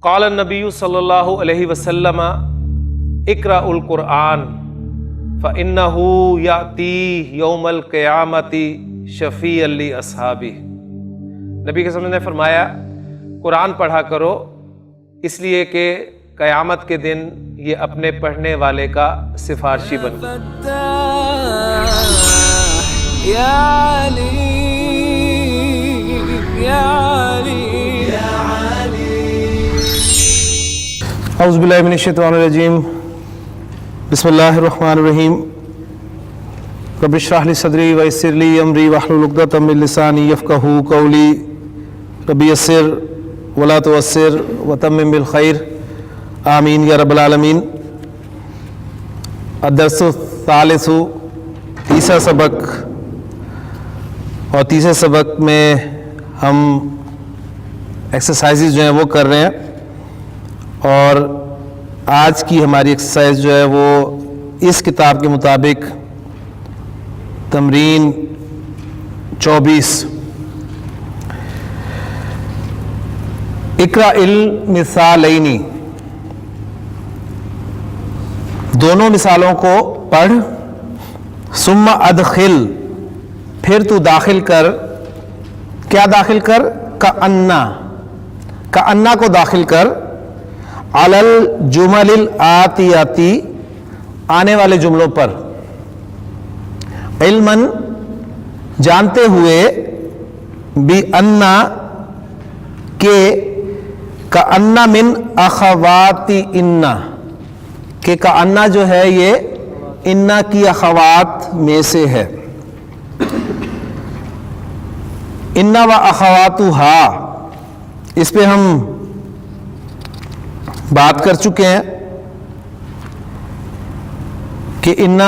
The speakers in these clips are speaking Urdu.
قال النبی صلی اللہ علیہ وسلم اقرأ القرآن فإنہ یأتی یوم القیامت شفیعا لأصحابہ۔ نبی کے صلی اللہ علیہ وسلم نے فرمایا قرآن پڑھا کرو، اس لیے کہ قیامت کے دن یہ اپنے پڑھنے والے کا سفارشی بن اعوذ باللہ من الشیطان الرجیم، بسم اللہ الرحمن الرحیم۔ رب اشرح لی صدری ویسر لی امری واحلل عقدۃ من لسانی یفقہوا قولی، رب یسر ولا تعسر وتمم بالخیر، آمین یا رب العالمین۔ الدرس الثالث، تیسرا سبق، اور تیسرے سبق میں ہم ایکسرسائزز جو ہیں وہ کر رہے ہیں، اور آج کی ہماری ایکسرسائز جو ہے وہ اس کتاب کے مطابق تمرین 24، اقرأ المثالین، دونوں مثالوں کو پڑھ، ثم ادخل، پھر تو داخل کر، کیا داخل کر؟ کأنہ کو داخل کر، علی الجمل الآتیاتی، آنے والے جملوں پر، علما، جانتے ہوئے، بأن، کہ کأن من اخوات ان، کہ کأن جو ہے یہ ان کی اخوات میں سے ہے، ان و اخواتھا، اس پہ ہم بات کر چکے ہیں کہ ان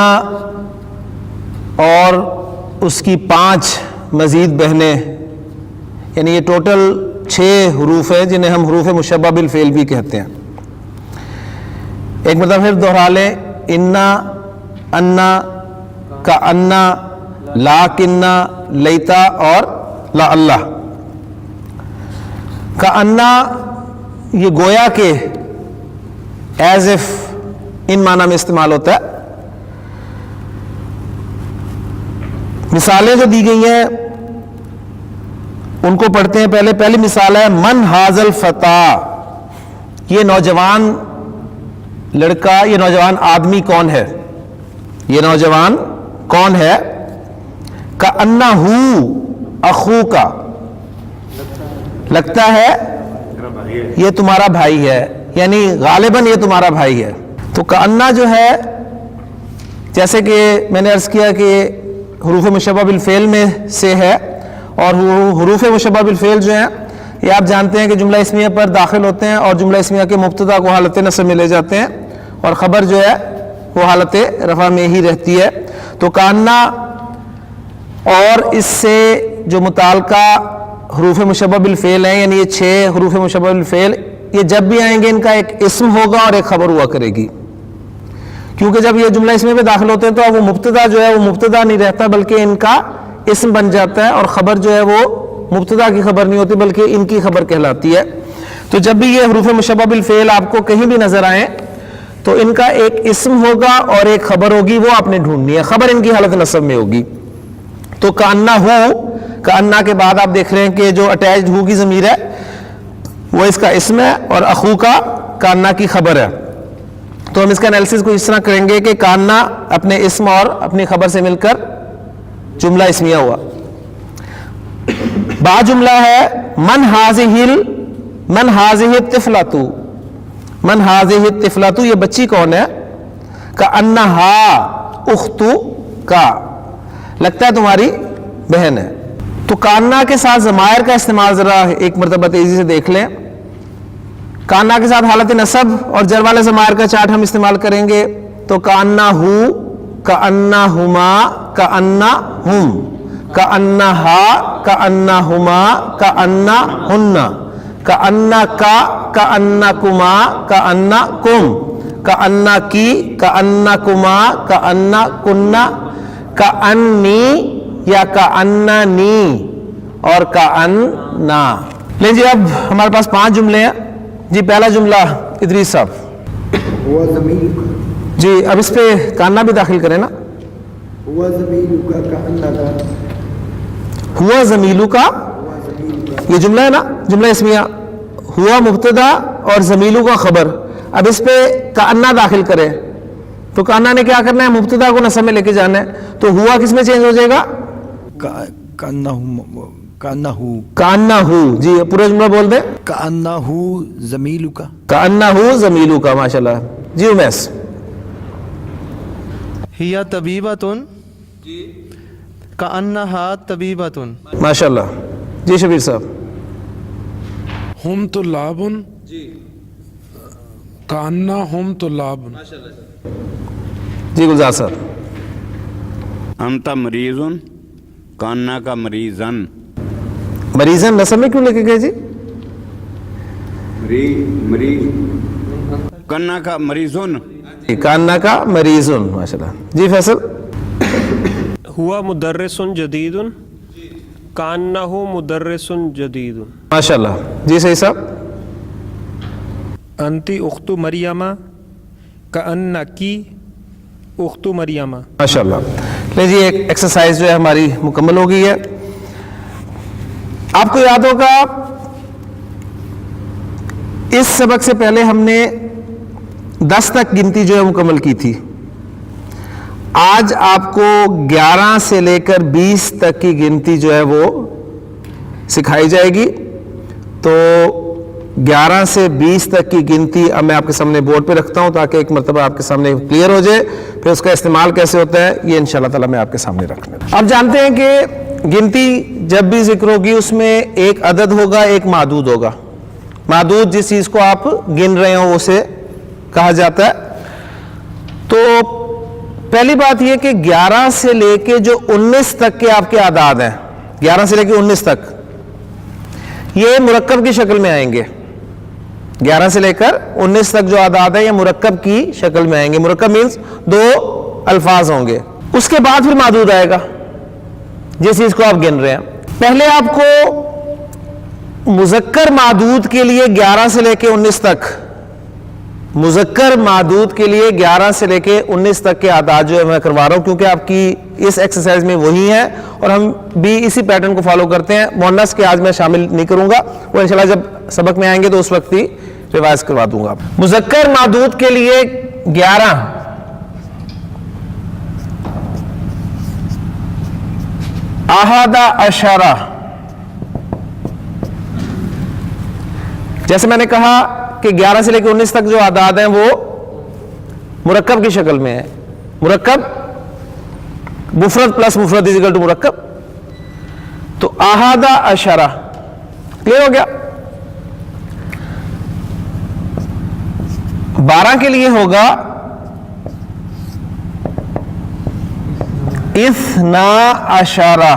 اور اس کی 5 مزید بہنیں، یعنی یہ ٹوٹل 6 حروف ہیں جنہیں ہم حروف مشبہ بالفعل بھی کہتے ہیں۔ ایک مرتبہ پھر دہرا لیں، انا، انا، کأنا، لاکنہ، لیتا اور لعلہ۔ کأنا یہ گویا کہ ایز اف ان معنی میں استعمال ہوتا ہے۔ مثالیں جو دی گئی ہیں ان کو پڑھتے ہیں۔ پہلی مثال ہے من ھذا الفتى، یہ نوجوان لڑکا، یہ نوجوان آدمی کون ہے؟ یہ نوجوان کون ہے؟ کأنہ اخوک، لگتا ہے یہ تمہارا بھائی ہے، یعنی غالباً یہ تمہارا بھائی ہے۔ تو کأنہ جو ہے، جیسے کہ میں نے عرض کیا کہ حروف مشبہ بالفعل میں سے ہے، اور حروف مشبہ بالفعل جو ہیں یہ آپ جانتے ہیں کہ جملہ اسمیہ پر داخل ہوتے ہیں، اور جملہ اسمیہ کے مبتدا کو حالت نصب میں لے جاتے ہیں، اور خبر جو ہے وہ حالت رفع میں ہی رہتی ہے۔ تو کأنہ اور اس سے جو متعلقہ حروف مشبہ بالفعل ہیں، یعنی یہ 6 حروف مشبہ بالفعل، یہ جب بھی آئیں گے ان کا ایک اسم ہوگا اور ایک خبر ہوا کرے گی، کیونکہ جب یہ جملہ اسم میں داخل ہوتے ہیں تو وہ مبتدا جو ہے وہ مبتدا نہیں رہتا بلکہ ان کا اسم بن جاتا ہے، اور خبر جو ہے وہ مبتدا کی خبر نہیں ہوتی بلکہ ان کی خبر کہلاتی ہے۔ تو جب بھی یہ حروف مشبہ بالفعل آپ کو کہیں بھی نظر آئیں تو ان کا ایک اسم ہوگا اور ایک خبر ہوگی، وہ آپ نے ڈھونڈنی ہے، خبر ان کی حالت نصب میں ہوگی۔ تو کأنہ ہو، کأنہ کے بعد آپ دیکھ رہے ہیں کہ جو اٹیچڈ ہو کی ضمیر ہے وہ اس کا اسم ہے، اور اخو کا کأنہ کی خبر ہے۔ تو ہم اس کا انالیسس کو اس طرح کریں گے کہ کأنہ اپنے اسم اور اپنی خبر سے مل کر جملہ اسمیہ ہوا۔ با جملہ ہے من ھذہ الطفلۃ، من ھذہ الطفلۃ، یہ بچی کون ہے؟ کأنہا اختک، لگتا ہے تمہاری بہن ہے۔ تو کأنہ کے ساتھ ضمائر کا استعمال ذرا ایک مرتبہ تیزی سے دیکھ لیں۔ کأنہ کے ساتھ حالت نصب اور جر والے ضمائر کا چارٹ ہم استعمال کریں گے۔ تو کأنہ، کأنہما، کأنہم، کأنہا، کأنہما، کأنہن، کأنکا، کأنکما، کأنکم، کأنکی، کأنکما، کأنکن، کأنی یا کأننی اور کأننا۔ لیکن جی اب ہمارے پاس 5 جملے ہیں، جی پہلا جملہ ادریس صاحب ہوا زمین کا جی، اب اس پہ کاننا بھی داخل کریں نا. ہوا زمین کا کأنہ کا ہوا زمیلو کا، ہوا زمین کا یہ جملہ ہے نا، جملہ اسمیہ. ہوا مبتدا اور زمیلو کا خبر. اب اس پہ کأنہ داخل کریں تو کأنہ نے کیا کرنا ہے؟ مبتدا کو نصب میں لے کے جانا ہے. تو ہوا کس میں چینج ہو جائے گا؟ کأنہ کأنہ ہو. جی پورا جملہ بول دیں. کأنہ زمیل کا کأنہ ہو زمیلو کا. ماشاءاللہ. جی امیس. ہیا طبیبتن کأنہا طبیبتن. ماشاءاللہ. جی شبیر صاحب. ہم طلاب کاننا ہم طلاب. جی گلزار صاحب. انت مریض کاننا کا مریضن. مریضن نصب میں کیوں لے کے گئے جی؟ مریض کاننا کا مریضن. کاننا کا مریضن. ماشاءاللہ. جی فیصل. ہوا مدرس جدید کانہ مدرس جدید. ماشاءاللہ. جی صحیح صاحب. انتی اخت مریم کانکی اخت مریم. ماشاءاللہ. لے جی ایک ایکسرسائز جو ہے ہماری مکمل ہو گئی ہے. آپ کو یاد ہوگا اس سبق سے پہلے ہم نے 10 تک گنتی جو ہے مکمل کی تھی. آج آپ کو 11 سے لے کر 20 تک کی گنتی جو ہے وہ سکھائی جائے گی. تو 11 سے 20 تک کی گنتی اب میں آپ کے سامنے بورڈ پہ رکھتا ہوں تاکہ ایک مرتبہ آپ کے سامنے کلیئر ہو جائے. پھر اس کا استعمال کیسے ہوتا ہے یہ انشاءاللہ تعالی میں آپ کے سامنے رکھ لوں. آپ جانتے ہیں کہ گنتی جب بھی ذکر ہوگی اس میں ایک عدد ہوگا، ایک معدود ہوگا. معدود جس چیز کو آپ گن رہے ہو اسے کہا جاتا ہے. تو پہلی بات یہ کہ 11 سے لے کے جو 19 تک کے آپ کے اعداد ہیں، 11 سے لے کے 19 تک یہ مرکب کی شکل میں آئیں گے. 11 سے لے کر 19 تک جو اعداد ہیں یہ مرکب کی شکل میں آئیں گے. مرکب مینز 2 الفاظ ہوں گے. اس کے بعد پھر معدود آئے گا جس چیز کو آپ گن رہے ہیں. پہلے آپ کو مذکر معدود کے لیے 11 سے لے کے 19 تک، مذکر معدود کے لیے 11 سے لے کے 19 تک کے اعداد جو ہے میں کروا رہا ہوں کیونکہ آپ کی اس ایکسرسائز میں وہی ہے اور ہم بھی اسی پیٹرن کو فالو کرتے ہیں. مؤنث کے آج میں شامل نہیں کروں گا، وہ انشاءاللہ جب سبق میں آئیں گے تو اس وقت ہی ریوائز کروا دوں گا. مذکر معدود کے لیے 11 احادہ عشرہ. جیسے میں نے کہا کہ 11 سے لے کے 19 تک جو اعداد ہیں وہ مرکب کی شکل میں ہیں. مرکب مفرد پلس مفرد از اکول ٹو مرکب. تو احادہ عشرہ کلیئر ہو گیا. 12 کے لیے ہوگا اثنا عشرہ.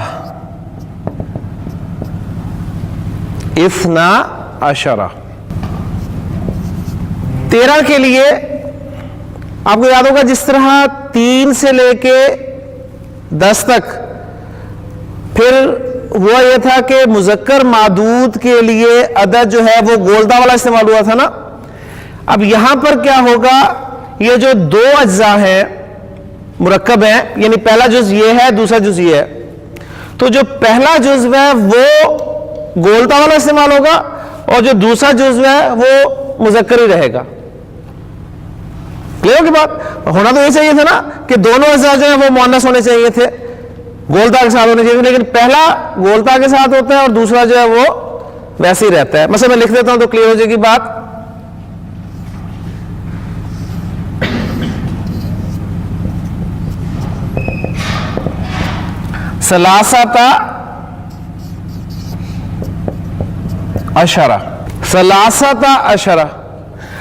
اثنا عشرہ. 13 کے لیے آپ کو یاد ہوگا جس طرح 3 سے لے کے 10 تک پھر ہوا یہ تھا کہ مذکر معدود کے لیے عدد جو ہے وہ گولدہ والا استعمال ہوا تھا نا. اب یہاں پر کیا ہوگا، یہ جو 2 اجزاء ہیں مرکب ہیں، یعنی پہلا جز یہ ہے دوسرا جز یہ ہے، تو جو پہلا جزو ہے وہ گولتا والا استعمال ہوگا اور جو دوسرا جزو ہے وہ مذکر ہی رہے گا. کلیئر کی بات؟ ہونا تو یہ چاہیے تھا نا کہ دونوں اجزاء جو ہیں وہ مؤنث ہونے چاہیے تھے، گولتا کے ساتھ ہونے چاہیے تھے، لیکن پہلا گولتا کے ساتھ ہوتا ہے اور دوسرا جو ہے وہ ویسے ہی رہتا ہے. مثلا میں لکھ دیتا ہوں تو کلیئر ہو جائے گی بات. ثلاثۃ عشرہ. ثلاثۃ عشرہ.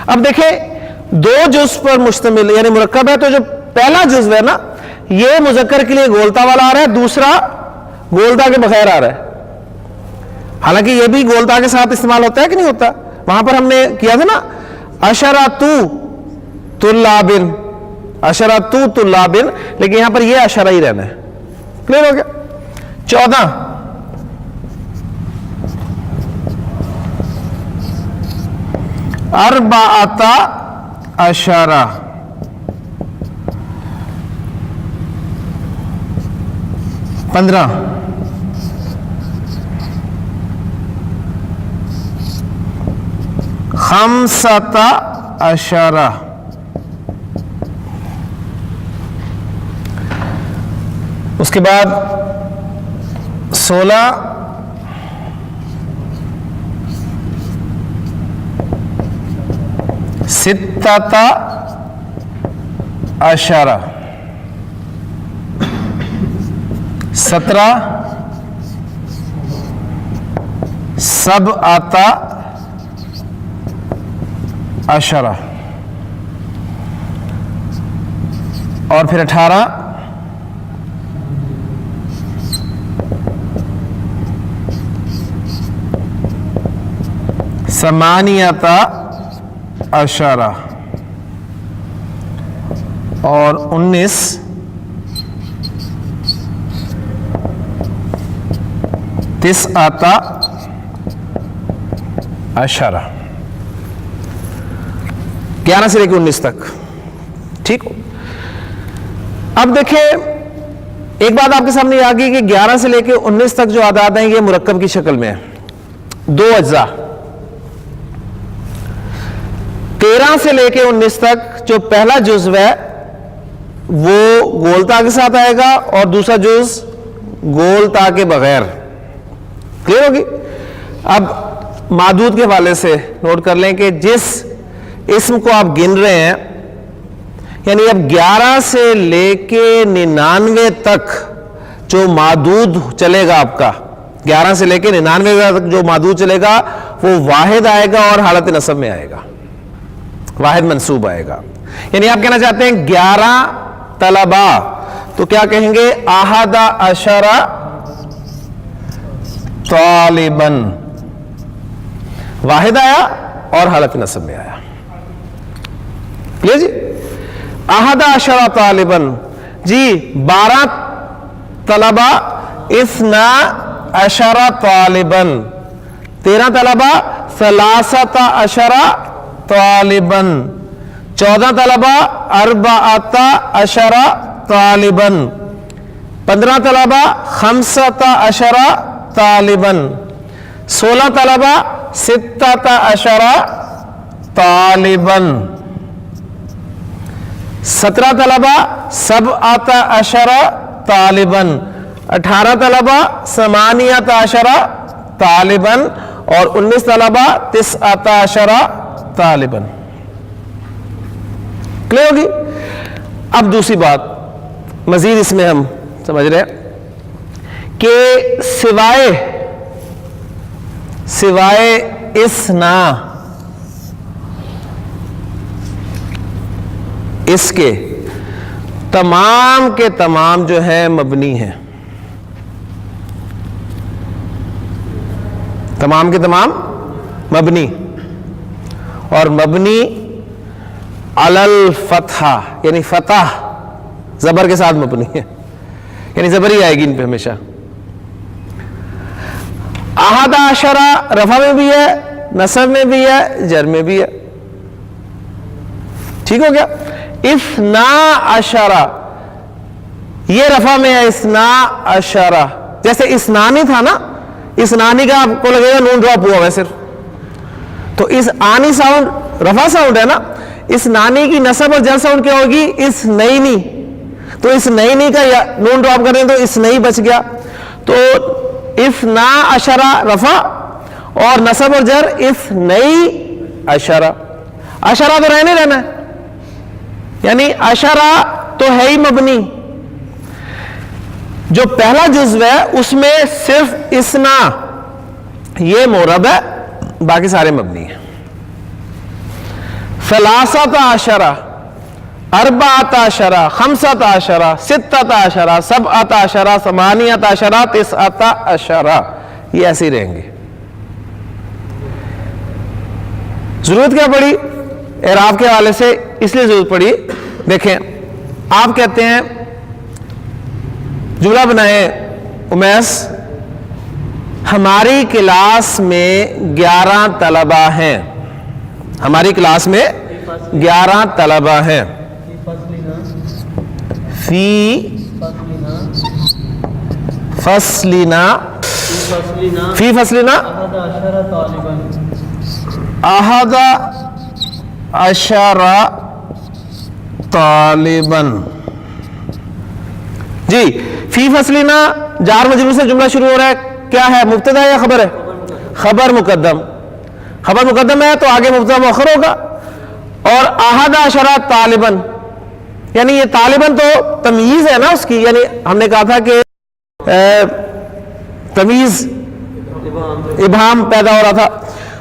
اب دیکھیں 2 جز پر مشتمل یعنی مرکب ہے، تو جو پہلا جزو ہے نا یہ مذکر کے لیے گولتا والا آ رہا ہے، دوسرا گولتا کے بغیر آ رہا ہے. حالانکہ یہ بھی گولتا کے ساتھ استعمال ہوتا ہے کہ نہیں ہوتا. وہاں پر ہم نے کیا تھا نا عشرۃ طلاب، عشرۃ طلاب، لیکن یہاں پر یہ عشرہ ہی رہنا ہے. کلیئر ہو گیا. 14 14 أربعة عشر. پندرہ. خمسة عشر. اس کے بعد 16. ستة عشر. 17. سبعة عشر. اور پھر 18. ثمانية عشر. اور 19. تسعة عشر. 11 سے لے کے 19 تک. ٹھیک ہو. اب دیکھیں ایک بات آپ کے سامنے آ گئی کہ 11 سے لے کے 19 تک جو اعداد ہیں یہ مرکب کی شکل میں ہیں. 2 اجزاء. 13 سے لے کے 19 تک جو پہلا جزو ہے وہ گولتا کے ساتھ آئے گا اور دوسرا جز گولتا کے بغیر. کلیئر ہوگی. اب معدود کے حوالے سے نوٹ کر لیں کہ جس اسم کو آپ گن رہے ہیں یعنی اب 11 سے لے کے 99 تک جو معدود چلے گا آپ کا 11 سے لے کے 99 تک جو معدود چلے گا وہ واحد آئے گا اور حالت نصب میں آئے گا. واحد منصوب آئے گا. یعنی آپ کہنا چاہتے ہیں 11 طلبہ تو کیا کہیں گے؟ احد عشر طالباً. واحد آیا اور حالت نصب میں آیا. کلیئر جی. احد عشر طالباً. جی 12 طلبہ. 12 طالباً. 13 طلبہ. 13 طالباً. 14 طلبہ. 14 طالباً. 15 طلبہ. 15 طالباً. 16 طلبہ. 16 طالباً. 17 طلبہ. 17 طالباً. 18 طلبہ. 18 طالباً. اور 19 طلبہ. 19 طالباً. کلیئر ہوگی. اب دوسری بات مزید اس میں ہم سمجھ رہے ہیں کہ سوائے اس کے تمام کے تمام جو ہیں مبنی ہیں. تمام کے تمام مبنی اور مبنی علی الفتح یعنی فتح زبر کے ساتھ مبنی ہے یعنی زبر ہی آئے گی ان پہ ہمیشہ. احد عشر رفع میں بھی ہے نصب میں بھی ہے جر میں بھی ہے. ٹھیک ہو گیا. 12 یہ رفع میں ہے. 12 جیسے اسنانی تھا نا. اسنانی کا آپ کو لگے گا نون ڈراپ ہوا ہے صرف. تو اس آنی ساؤنڈ رفع ساؤنڈ ہے نا. اس نانی کی نصب اور جر ساؤنڈ کیا ہوگی؟ اس نئی. تو اس نئی کا نون ڈراپ کریں تو اس نئی بچ گیا. تو 12 رفع اور نصب اور جر اس نئی اشرہ. اشرہ تو رہنے رہنا ہے یعنی اشرہ تو ہے ہی مبنی. جو پہلا جزو ہے اس میں صرف اسنا یہ معرب ہے باقی سارے مبنی ہیں. 13 14 15 16 17 18 19 یہ ایسے ہی رہیں گے. ضرورت کیا پڑی اعراب کے حوالے سے؟ اس لیے ضرورت پڑی دیکھیں آپ کہتے ہیں جملہ بنائیں امیس ہماری کلاس میں 11 طلبہ ہیں. ہماری کلاس میں 11 طلبہ ہیں. فی فصلنا فی فصلنا 11 طالباً. جی فی فصلنا جار مجرور سے جملہ شروع ہو رہا ہے, کیا ہے, مبتدا یا خبر ہے؟ خبر مقدم. خبر مقدم ہے تو آگے مبتدا مؤخر ہوگا. اور 11 طالباً یعنی یہ طالباً تو تمیز ہے نا اس کی, یعنی ہم نے کہا تھا کہ تمیز ابہام پیدا ہو رہا تھا.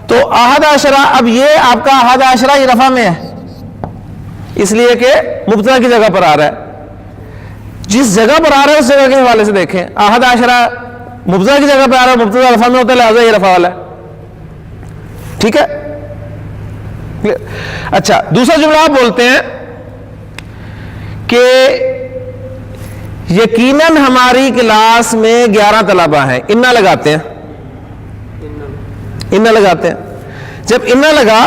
تو 11, اب یہ آپ کا 11 یہ رفع میں ہے اس لیے کہ مبتدا کی جگہ پر آ رہا ہے. جس جگہ پر آ رہا ہے اس جگہ کے حوالے سے دیکھیں. 11 مبتدا کی جگہ پہ آ رہا ہے, مبتدا رفع میں ہوتا ہے, لہذا یہ رفع والا ہے. ٹھیک ہے. اچھا, دوسرا جملہ آپ بولتے ہیں کہ یقیناً ہماری کلاس میں 11 طلبہ ہیں. انا لگاتے ہیں, انا لگاتے ہیں. جب انا لگا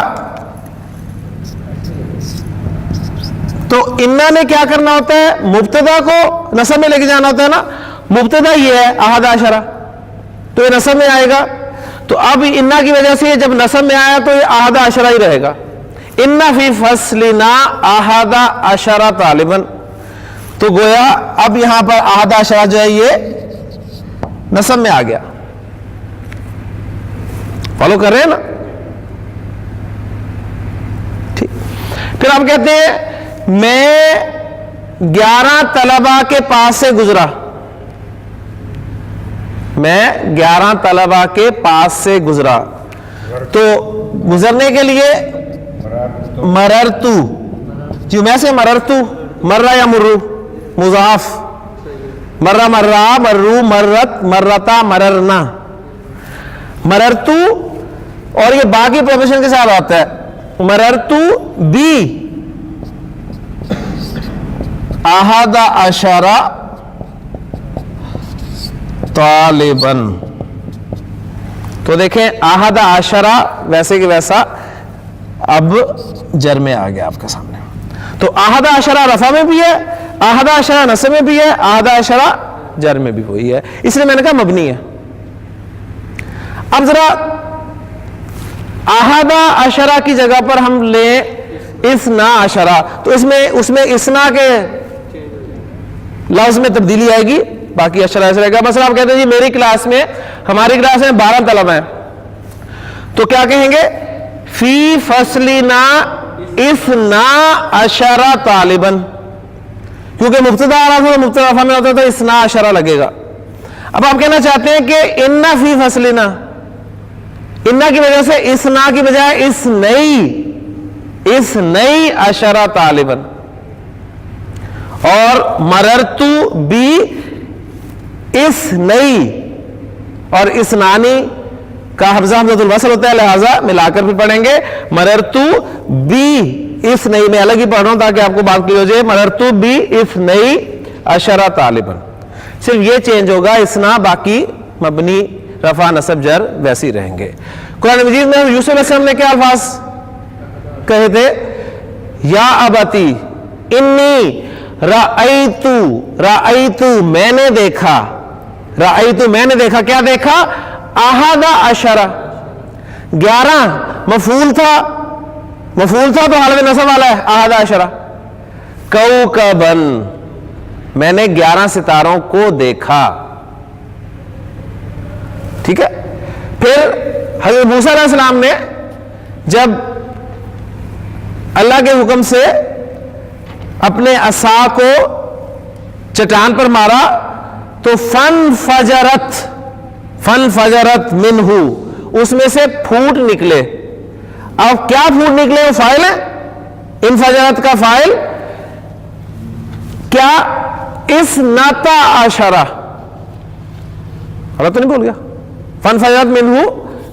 تو انا نے کیا کرنا ہوتا ہے, مبتدا کو نصب میں لے کے جانا ہوتا ہے نا. مبتدا یہ ہے 11 تو یہ نصب میں آئے گا. تو اب انا کی وجہ سے جب نصب میں آیا تو یہ 11 ہی رہے گا. ان فی فصلنا 11 طالباً. تو گویا اب یہاں پر 11 جو ہے یہ نصب میں آ گیا. فالو کر رہے ہیں نا. ٹھیک. پھر آپ کہتے ہیں میں 11 طلبہ کے پاس سے گزرا. میں 11 طلبہ کے پاس سے گزرا. تو گزرنے کے لیے مررتو, جو میں سے مررتو, مرہ یا مرو, مضاف, مرہ مرہ, مرو مرت, مرتا مررنا. مررتو اور یہ باقی پروفیشن کے ساتھ آتا ہے. مررتو بی 11 طالباً. تو دیکھیں 11 ویسے کہ ویسا اب جر میں آ گیا آپ کے سامنے. تو 11 رفع میں بھی ہے, 11 نصب میں بھی ہے, 11 جر میں بھی ہوئی ہے, اس لیے میں نے کہا مبنی ہے. اب ذرا 11 کی جگہ پر ہم لیں 12, تو اس میں اسنا کے لفظ میں تبدیلی آئے گی, باقی اشرا ایسا رہے گا. مثلا آپ کہتے ہیں جی میری کلاس میں, ہماری کلاس میں 12 طلبہ ہیں, تو کیا کہیں گے, فی فصلنا 12 طالباً. کیونکہ مبتدا آ رہا تھا تو مبتدا رفع میں ہوتا ہے تو 12 لگے گا. اب آپ کہنا چاہتے ہیں کہ ان فی فصلنا, انا کی وجہ سے اسنا کی بجائے اس نئی 12 طالباً. اور مررتو بی اس نئی, اور اسنانی کا حمزہ حمزۃ الوصل ہوتا ہے, لہذا ملا کر پھر پڑھیں گے مررتو بی اس نئی. میں الگ ہی پڑھ رہا ہوں تاکہ آپ کو بات کلیئر ہو جائے. مررتو بی اس نئی 12 طالباً. صرف یہ چینج ہوگا, اسنا باقی مبنی رفع نصب جر ویسے ہی رہیں گے. قرآن مجید میں یوسف علیہ السلام نے کیا الفاظ کہے تھے, یا ابتی انی رأیتو میں نے دیکھا, رأیتو میں نے دیکھا, کیا دیکھا, 11 مفعول تھا تو حالت نصب والا ہے 11. کوکبن میں نے 11 ستاروں کو دیکھا. ٹھیک ہے. پھر حضرت موسیٰ علیہ السلام نے جب اللہ کے حکم سے اپنے عصا کو چٹان پر مارا تو فنفجرت منہ, اس میں سے پھوٹ نکلے. اب کیا پھوٹ نکلے, وہ فاعل ہے, انفجرت کا فاعل کیا, 12. غلط تو نہیں بول گیا, فنفجرت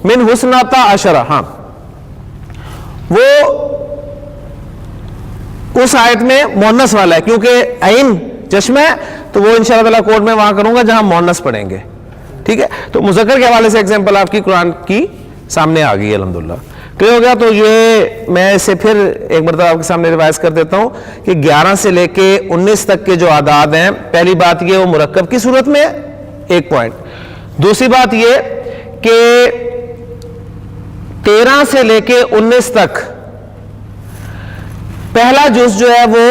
من 12. ہاں, وہ اس آیت میں مونس والا ہے, کیونکہ عین چشمہ ہے تو وہ انشاءاللہ تعالیٰ کوڈ میں وہاں کروں گا جہاں مونس پڑھیں گے. ٹھیک ہے. تو مذکر کے حوالے سے ایگزامپل آپ کی قرآن کی سامنے آ گئی الحمدللہ. کلیئر ہو گیا؟ تو یہ میں اسے پھر ایک مرتبہ آپ کے سامنے ریوائز کر دیتا ہوں کہ 11 سے لے کے 19 تک کے جو اعداد ہیں، پہلی بات یہ وہ مرکب کی صورت میں ہے، ایک پوائنٹ. دوسری بات یہ کہ 13 سے لے کے 19 تک پہلا جز جو ہے وہ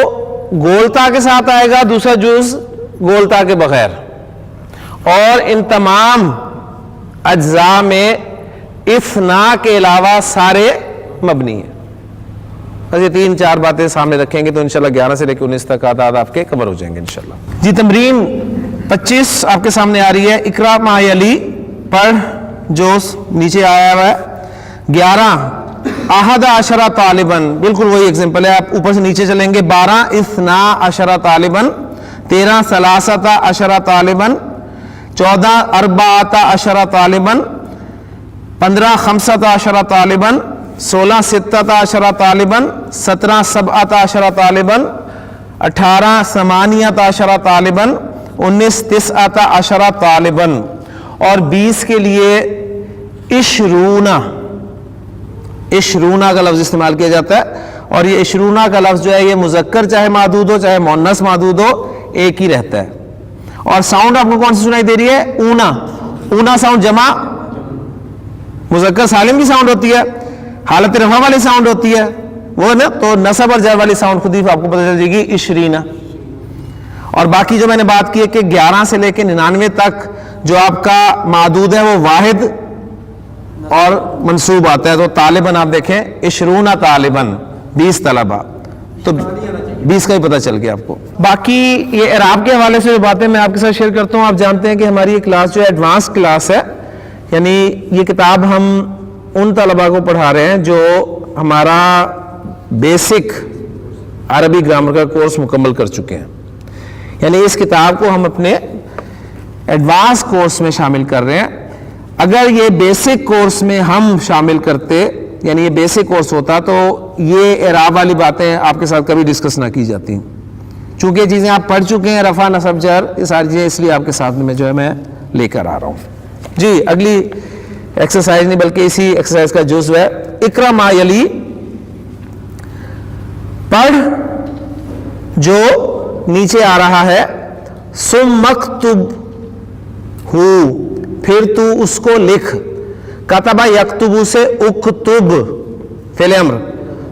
گولتا کے ساتھ آئے گا، دوسرا جز گولتا کے بغیر، اور ان تمام اجزاء میں اثنا کے علاوہ سارے مبنی ہیں. بس یہ 3-4 باتیں سامنے رکھیں گے تو انشاءاللہ 11 سے لے کے 19 تک اعداد آپ کے کور ہو جائیں گے انشاءاللہ. جی تمرین 25 آپ کے سامنے آ رہی ہے. اقرا ما یلی، پڑھ جو نیچے آیا ہوا ہے. 11 احد عشرہ طالباً، بالکل وہی ایگزامپل ہے، آپ اوپر سے نیچے چلیں گے. 12 اثنا عشرہ طالباً. 13 ثلاثۃ عشرہ طالباً. 14 اربعۃ عشرہ طالباً. 15 خمسۃ عشرہ طالباً. 16 ستۃ عشرہ طالباً. 17 سبعۃ عشرہ طالباً. 18 ثمانیۃ عشرہ طالباً. 19 تسعۃ عشرہ طالباً. اور 20 کے لیے عشرونہ کا لفظ استعمال کیا جاتا ہے، اور یہ عشرونہ کا لفظ جو ہے یہ مذکر چاہے معدود ہو چاہے مؤنث معدود ہو ایک ہی رہتا ہے. اور ساؤنڈ آپ کو کون سی سنائی دے رہی ہے؟ اونا ساؤنڈ جمع مذکر سالم کی ساؤنڈ ہوتی ہے، حالت رفع والی ساؤنڈ ہوتی ہے وہ نا، تو نصب اور جر والی ساؤنڈ خود ہی آپ کو پتہ چل جائے گی عشرینہ. اور باقی جو میں نے بات کی ہے کہ 11 سے لے کے 99 تک جو آپ کا معدود ہے وہ واحد اور منصوب آتا ہے. تو طالباً آپ دیکھیں عشرون طالباً، 20 طلبہ، تو 20 کا ہی پتہ چل گیا آپ کو. باقی یہ اعراب کے حوالے سے جو باتیں میں آپ کے ساتھ شیئر کرتا ہوں، آپ جانتے ہیں کہ ہماری یہ کلاس جو ہے ایڈوانس کلاس ہے، یعنی یہ کتاب ہم ان طلبہ کو پڑھا رہے ہیں جو ہمارا بیسک عربی گرامر کا کورس مکمل کر چکے ہیں. یعنی اس کتاب کو ہم اپنے ایڈوانس کورس میں شامل کر رہے ہیں. اگر یہ بیسک کورس میں ہم شامل کرتے، یعنی یہ بیسک کورس ہوتا، تو یہ اعراب والی باتیں آپ کے ساتھ کبھی ڈسکس نہ کی جاتی. چونکہ یہ چیزیں آپ پڑھ چکے ہیں، رفع نصب جر یہ ساری چیزیں، اس لیے آپ کے ساتھ میں جو ہے میں لے کر آ رہا ہوں. جی اگلی ایکسرسائز نہیں بلکہ اسی ایکسرسائز کا جزو ہے. اقرا ما یلی، پڑھ جو نیچے آ رہا ہے. ثم مکتب ہو، پھر تو اس کو لکھ. کتبہ یکتبو سے اکتب فعل امر.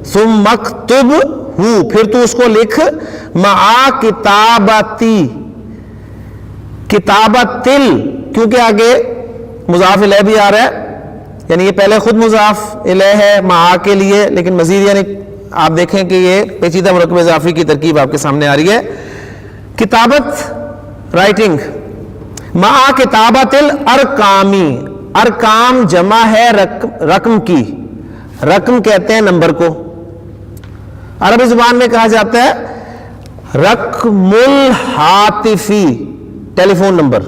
ثم مکتب ہو، پھر تو اس کو لکھ. مع کتابتی، کتابتل، کیونکہ آگے مضاف الیہ بھی آ رہا ہے، یعنی یہ پہلے خود مضاف الیہ ہے مع کے لیے، لیکن مزید یعنی آپ دیکھیں کہ یہ پیچیدہ مرکب اضافی کی ترکیب آپ کے سامنے آ رہی ہے. کتابت رائٹنگ. مع کتابت الارقامی، ارکام جمع ہے رقم کی. رقم کہتے ہیں نمبر کو، عربی زبان میں کہا جاتا ہے رقم الہاتفی، ٹیلی فون نمبر.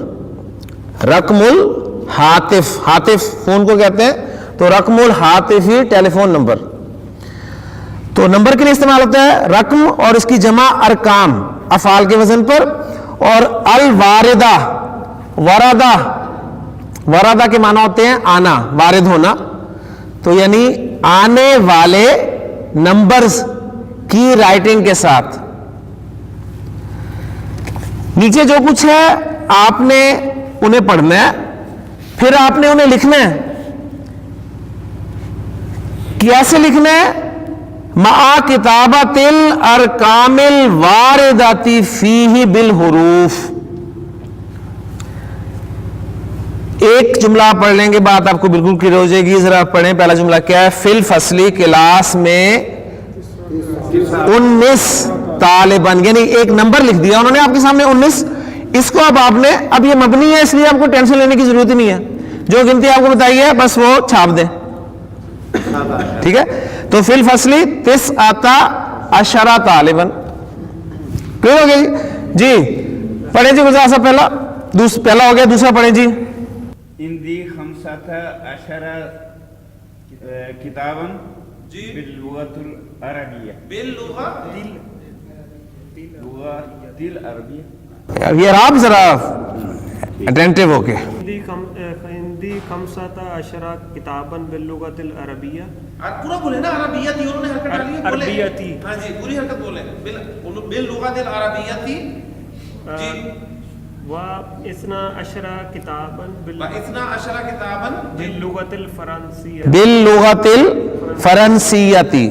رقم الہاتف، ہاتف فون کو کہتے ہیں، تو رقم الہاتفی ٹیلی فون نمبر. تو نمبر کے لیے استعمال ہوتا ہے رقم، اور اس کی جمع ارکام افعال کے وزن پر. اور الواردہ، وردہ کے معنی ہوتے ہیں آنا، وارد ہونا، تو یعنی آنے والے نمبرز کی رائٹنگ کے ساتھ. نیچے جو کچھ ہے آپ نے انہیں پڑھنا ہے، پھر آپ نے انہیں لکھنا ہے. کیسے لکھنا ہے؟ مع کتابت الارقام الواردۃ فیہ بالحروف. ایک جملہ پڑھ لیں گے، بات آپ کو بالکل کلیئر ہو جائے گی. ذرا پڑھیں. پہلا جملہ کیا ہے؟ فی الفصل، کلاس میں 19 طالباً، یعنی ایک نمبر لکھ دیا انہوں نے آپ کے سامنے 19. اس کو اب آپ نے، اب یہ مبنی ہے اس لیے آپ کو ٹینشن لینے کی ضرورت ہی نہیں ہے، جو گنتی آپ کو بتائی ہے بس وہ چھاپ دیں، ٹھیک ہے. تو فی الفصل 19 عشرہ طالباً. کلیئر ہو گیا جی؟ پڑھیں جی گزار صاحب. پہلا ہو گیا، دوسرا پڑھیں جی. اندی خمسۃ عشرہ کتاباً باللغۃ العربیہ، یہ اعراب ذرا اٹینٹیو ہو کے. ہندی خمسۃ عشرہ کتاباً باللغۃ العربیہ. پورا بولے نا عربیتی، انہوں نے حرکت ڈالی ہے، بولے عربیتی. ہاں جی پوری حرکت بولے باللغۃ العربیتی. جی و اثنا عشرہ کتاباً اتنا عشرہ کتاباً باللغۃ الفرنسیہ. باللغۃ الفرنسیتی.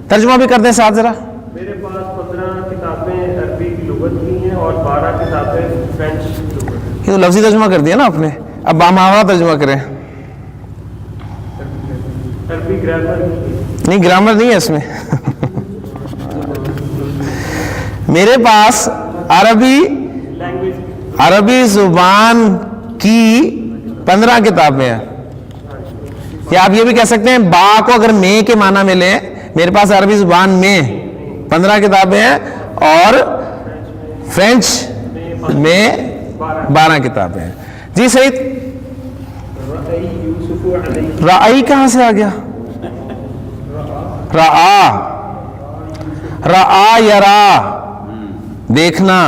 ترجمہ بھی کر دیں ساتھ ذرا. میرے پاس 15 کتابیں عربی کی لغت کی ہیں اور 12 کتابیں فرینچ لغت. یہ تو لفظی ترجمہ کر دیا نا آپ نے، اب باماوا ترجمہ کریں. عربی گرامر نہیں گرامر نہیں ہے اس میں. میرے پاس عربی زبان کی 15 کتابیں ہیں. یا آپ یہ بھی کہہ سکتے ہیں با کو اگر میں کے معنی میں لیں، میرے پاس عربی زبان میں 15 کتابیں ہیں اور فرینچ میں 12 کتابیں ہیں. جی سعید. رائی کہاں سے آ گیا؟ رآ یرا دیکھنا.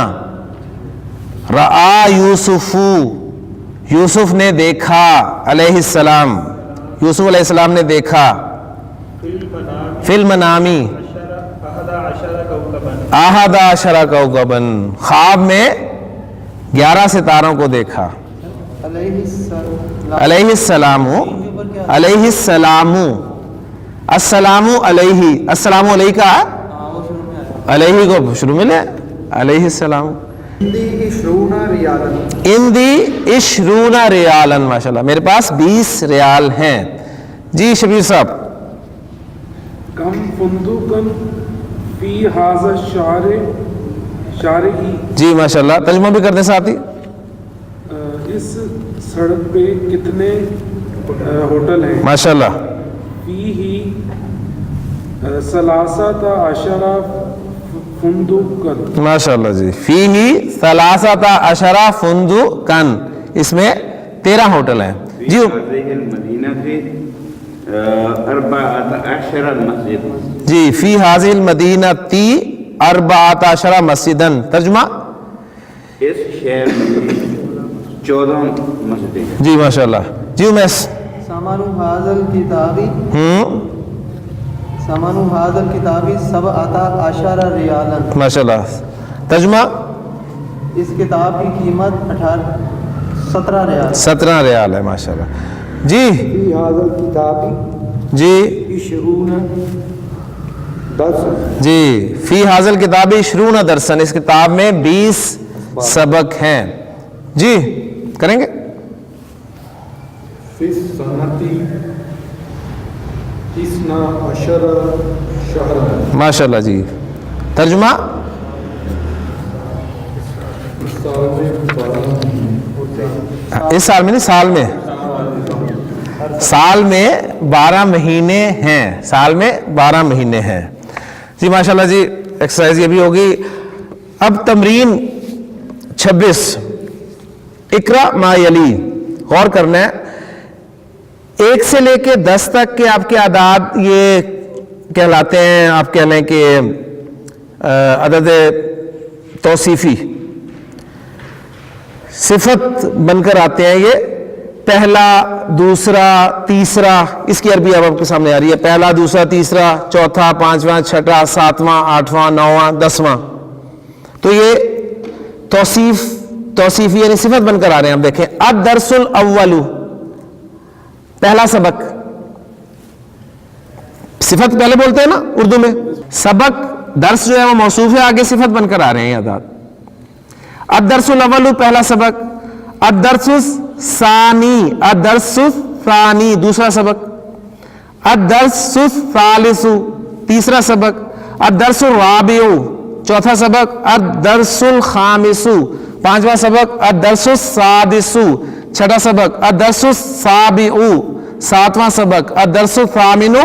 رآ یوسف نے دیکھا علیہ السلام. یوسف علیہ السلام نے دیکھا. فی المنامی 11 کوكباً خواب میں 11 ستاروں کو دیکھا. علیہ السلام السلام علیہ. السلام علیکہ علیہ کو شروع میں لے علیہ السلام. اندی 20 ریالن. ماشاءاللہ میرے پاس 20 ریال ہیں. جی شبیر صاحب. کم فندقن فی ھذا شارعی. جی ماشاءاللہ ترجمہ بھی کر دیں ساتھی. اس سڑک پہ کتنے ہوٹل ہیں؟ ماشاءاللہ. فیہ 13 فندقن. ماشاءاللہ جی. فیہ 13 فندقن. اس میں 13 ہوٹل ہیں. جی جی فی ھذہ المدینہ 14 مسجدن. ترجمہ اس شہر میں 14 مسجدیں. جی ماشاءاللہ. جی امیس. سامان ھذا الکتاب 17 ریالا. ماشاءاللہ. ترجمہ اس کتاب کی قیمت 17 ریال. 17 ریال ہے. ماشاءاللہ. جی فی ھذا الکتاب جی 20 درس. جی فی ھذا الکتاب 20 درسن. اس کتاب میں 20 سبق ہیں. جی کریں گے. فی السنۃ 12 شہرا. ماشاءاللہ. جی ترجمہ اس سال میں نہیں سال میں. سال میں 12 مہینے ہیں. سال میں 12 مہینے ہیں. جی ماشاءاللہ. جی ایکسرسائز یہ بھی ہوگی. اب تمرین 26 اقرا ما یلی. غور کرنا ہے 1 سے لے کے 10 تک کے آپ کے اعداد یہ کہلاتے ہیں. آپ کہہ لیں کہ عدد توصیفی صفت بن کر آتے ہیں. یہ پہلا دوسرا تیسرا. اس کی عربی اب آپ کے سامنے آ رہی ہے. پہلا دوسرا تیسرا چوتھا پانچواں چھٹا ساتواں آٹھواں نواں 10واں. تو یہ توصیفی یعنی صفت بن کر آ رہے ہیں. آپ دیکھیں الدرس الاول پہلا سبق. صفت پہلے بولتے ہیں نا اردو میں. سبق درس جو ہے وہ موصوف ہے, آگے صفت بن کر آ رہے ہیں اعداد. الدرس الاول پہلا سبق. الدرس الثانی الدرس الثانی دوسرا سبق. الدرس الثالث تیسرا سبق. الدرس الرابع چوتھا سبق. الدرس الخامس پانچواں سبق. الدرس السادس چھٹا سبق. الدرس السابع ساتواں سبق. الدرس الثامن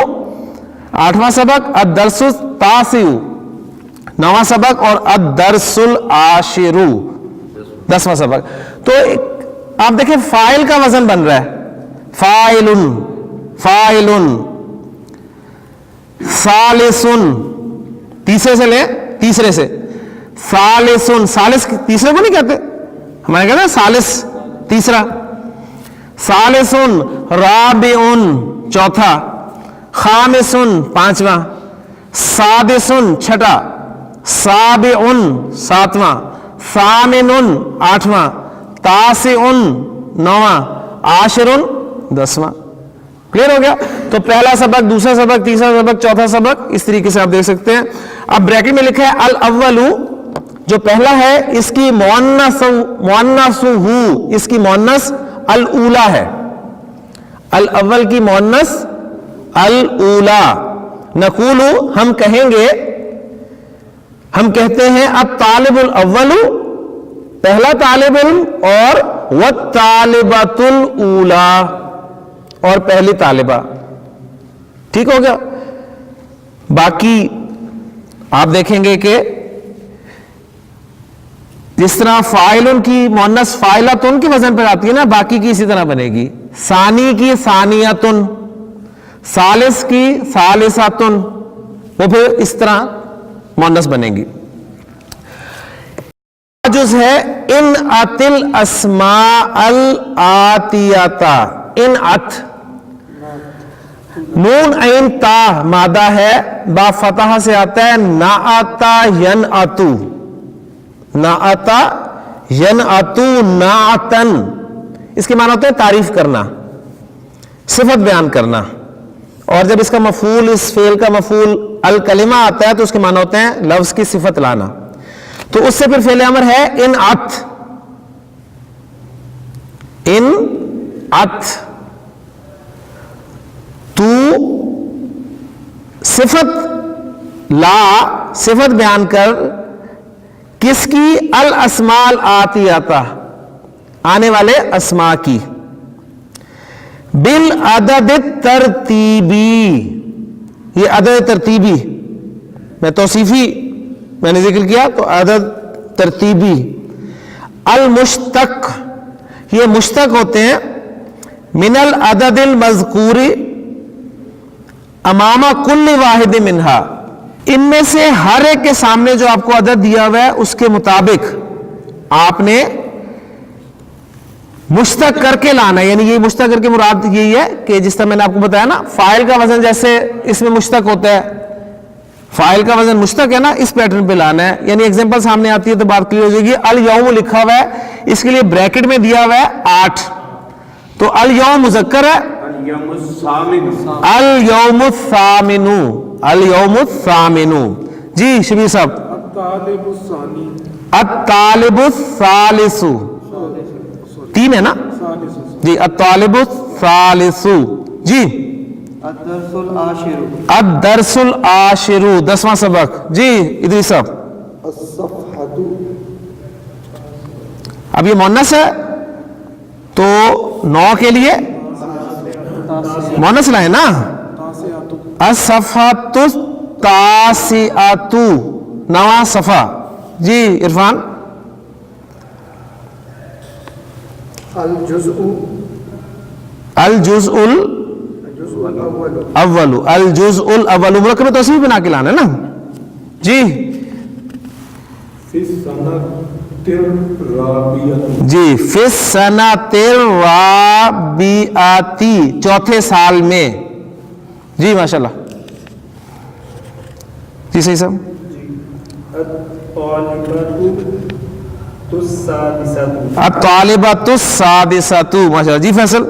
آٹھواں سبق. الدرس التاسع نواں سبق. اور الدرس العاشر 10واں سبق. تو آپ دیکھیں فاعل کا وزن بن رہا ہے. فاعل ثالثن تیسرے سے لیں تیسرے سے. ثالث تیسرے کو نہیں کہتے, ہمارے کہتے ہیں ثالث تیسرا. ثالثن رابعن چوتھا. خامسن پانچواں. سادسن چھٹا. سابعن ساتواں. ثامنن آٹھواں. تاسعن نواں. عاشرن دسواں. کلیئر ہو گیا؟ تو پہلا سبق، دوسرا سبق، تیسرا سبق، چوتھا سبق، اس طریقے سے آپ دیکھ سکتے ہیں. اب بریکٹ میں لکھا ہے الاول، جو پہلا ہے اس کی مؤنث اس کی مؤنث الاولا ہے. الاول کی مؤنث الاولا. نقول ہم کہیں گے، ہم کہتے ہیں الطالب الاول پہلا طالب علم، اور والطالبۃ الاولا اور پہلی طالبہ. ٹھیک ہو گیا؟ باقی آپ دیکھیں گے کہ جس طرح فاعلن کی مؤنث فاعلتن کے وزن پر آتی ہے نا، باقی کی اسی طرح بنے گی. ثانی کی ثانیتن، ثالث کی ثالثاتن، وہ پھر اس طرح مؤنث بنے گی. جز ہے ان اتل اسماء الاتیاتا. ان ات، نون عین تا مادہ ہے، با فتح سے آتا ہے نعتا ینعتو. نعتا ینعتو نعتن، اس کے معنی ہوتے ہیں تعریف کرنا، صفت بیان کرنا. اور جب اس کا مفعول، اس فعل کا مفعول الکلمہ آتا ہے تو اس کے معنی ہوتے ہیں لفظ کی صفت لانا. تو اس سے پھر فعل امر ہے ان ات. ان ات، تو صفت لا، صفت بیان کر کس کی؟ الاسماء الآتیاتا، آنے والے اسماء کی. بالعدد الترتیبی، یہ عدد ترتیبی میں توصیفی میں نے ذکر کیا تو عدد ترتیبی. المشتق، یہ مشتق ہوتے ہیں من العدد المذکور امام کل واحد منہا، ان میں سے ہر ایک کے سامنے جو آپ کو عدد دیا ہوا ہے اس کے مطابق آپ نے مشتق کر کے لانا ہے. یعنی یہ مشتق کر کے مراد یہی ہے کہ جس طرح میں نے آپ کو بتایا نا، فاعل کا وزن جیسے اس میں مشتق ہوتا ہے، فاعل کا وزن مشتق ہے نا، اس پیٹرن پہ لانا ہے. یعنی ایگزامپل سامنے آتی ہے تو بات کلیئر ہو جائے گی. الیوم لکھا ہوا ہے، اس کے لیے بریکٹ میں دیا ہوا ہے 8، تو الیوم مذکر ہے، اليوم الثامن، الیوم الثامن، الیوم الثامن. جی شبیر صاحب. الطالب الثانی، الطالب الثالث، تین ہے نا جی. الطالب الثالث. جی الدرس العاشر، الدرس العاشر 10واں سبق. جی ادریس صاحب. الصفحة اب یہ مؤنث ہے تو 9 کے لیے مؤنث لائے نا. الصفحۃ التاسعۃ، 9واں صفحہ. جی عرفان. الجزء الجزء الاول، الجزء الاول مرکب توصیف بنا کے لانا ہے نا. جی في السنة الرابعة، جی فی السنۃ الرابعۃ، چوتھے سال میں. جی ماشاءاللہ. جی صحیح صاحب. الطالبۃ السادسۃ، ماشاءاللہ. جی فیصل.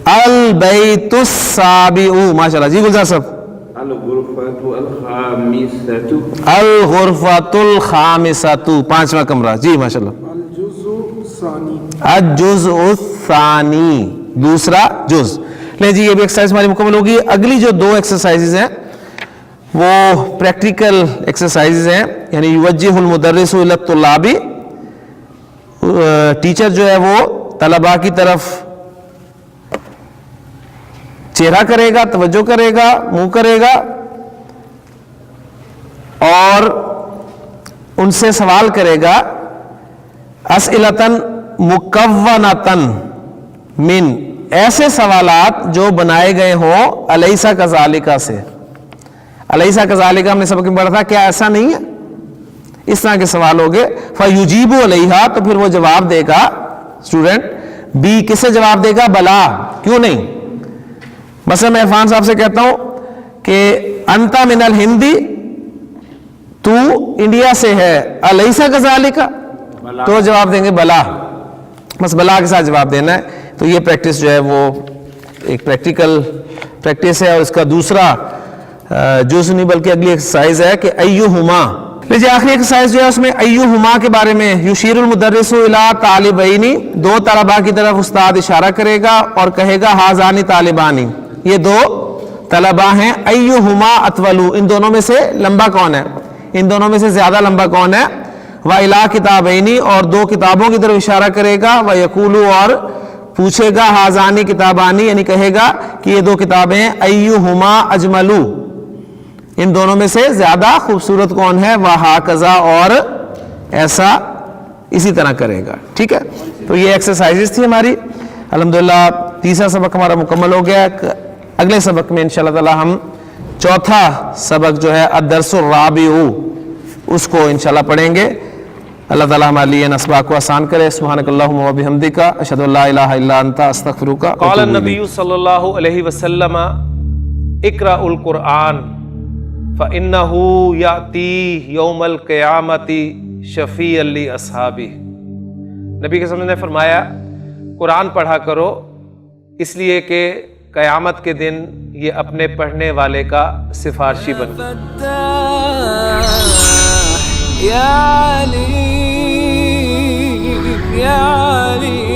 البیت السابع، ماشاءاللہ. جی گلزار صاحب. الغرفۃ الخامسۃ، الغرفۃ الخامسۃ، 5واں کمرہ. جی ماشاءاللہ. الجزء الثانی، الجزء الثانی، دوسرا جز. لیں جی یہ بھی ایکسرسائز ہماری مکمل ہوگی. اگلی جو 2 ایکسرسائزز ہیں وہ پریکٹیکل ایکسرسائزز ہیں، یعنی یوجہ المدرس الی الطلاب، ٹیچر جو ہے وہ طلباء کی طرف چہرہ کرے گا، توجہ کرے گا، منہ کرے گا اور ان سے سوال کرے گا. اسئلتن مکونتن من، ایسے سوالات جو بنائے گئے ہوں الیس کذالک سے. الیس کذالک ہم نے سبق میں پڑھا تھا، کیا ایسا نہیں ہے؟ اس طرح کے سوال ہوگے. فیجیب علیہا، تو پھر وہ جواب دے گا اسٹوڈنٹ بی، کسے جواب دے گا؟ بلا، کیوں نہیں؟ مثلا میں عرفان صاحب سے کہتا ہوں کہ انتا من الہندی، تو انڈیا سے ہے، الیسا کذالک، تو جواب دیں گے بلا، بس بلا کے ساتھ جواب دینا ہے. تو یہ پریکٹس جو ہے وہ ایک پریکٹیکل پریکٹس ہے. اور اس کا دوسرا جزء نہیں بلکہ اگلی ایکسرسائز ہے کہ ایہما. لیجیے آخری ایکسرسائز جو ہے اس میں ایہما کے بارے میں، یشیر المدرس الی طالبین، دو طلباء کی طرف استاد اشارہ کرے گا اور کہے گا ہذان طالبانی، یہ دو طلباء ہیں، ایہما اطول، ان دونوں میں سے لمبا کون ہے، ان دونوں میں سے زیادہ لمبا کون ہے. وَإِلَىٰ کتابین، اور دو کتابوں کی طرف اشارہ کرے گا. وَيَقُولُ، اور پوچھے گا ہذانی کتابانی، یعنی کہے گا کہ یہ دو کتابیں ہیں. ایہما اجمل، ان دونوں میں سے زیادہ خوبصورت کون ہے. وَهَكَذَا، اور ایسا اسی طرح کرے گا. ٹھیک ہے، تو یہ ایکسرسائزز تھی ہماری. الحمدللہ تیسرا سبق ہمارا مکمل ہو گیا. اگلے سبق میں انشاءاللہ تعالی ہم چوتھا سبق جو ہے الدرس الرابع، اس کو انشاءاللہ پڑھیں گے. اللہ تعالیٰ ہمارے لیے ان اسباق کو آسان کرے. سبحانک اللہم و بحمدک، اشہد ان لا الہ الا انت، استغفرک. قال النبی صلی اللہ علیہ وسلم اقرأ القرآن فإنہ یأتی یوم القیامت شفیعا لأصحابہ. نبی کے سامنے نے فرمایا قرآن پڑھا کرو، اس لیے کہ قیامت کے دن یہ اپنے پڑھنے والے کا سفارشی بن. یا علی یا علی